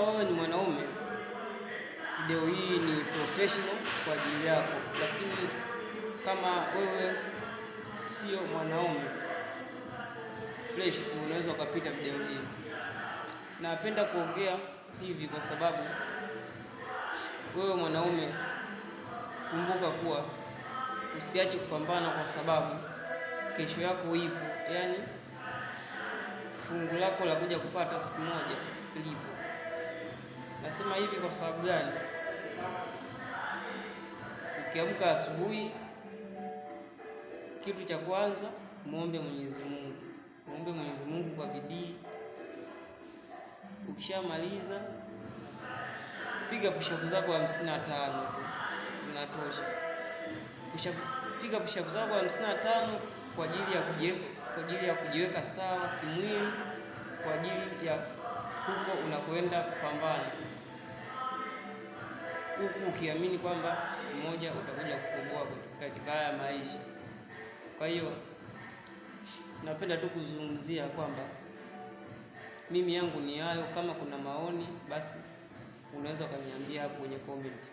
wewe ni mwanaume, video hii ni professional kwa ajili yako, lakini kama wewe sio mwanaume fresh tu, unaweza ukapita video hii. Napenda kuongea hivi kwa sababu wewe mwanaume, kumbuka kuwa usiache kupambana, kwa sababu kesho yako ipo. Yaani fungu lako la kuja kupata siku moja lipo. Nasema hivi kwa sababu gani? Ukiamka asubuhi, kitu cha kwanza muombe Mwenyezi Mungu. Muombe Mwenyezi Mungu kwa bidii. Ukishamaliza, piga push-up zako 55 zinatosha. Piga push-up zako 55 kwa ajili ya kujiweka sawa kimwili, kwa ajili ya huko unakwenda kupambana, huku ukiamini kwamba siku moja utakuja kukomboa katika haya maisha. Kwa hiyo napenda tu kuzungumzia kwamba mimi yangu ni hayo. Kama kuna maoni, basi unaweza ukaniambia hapo kwenye comment.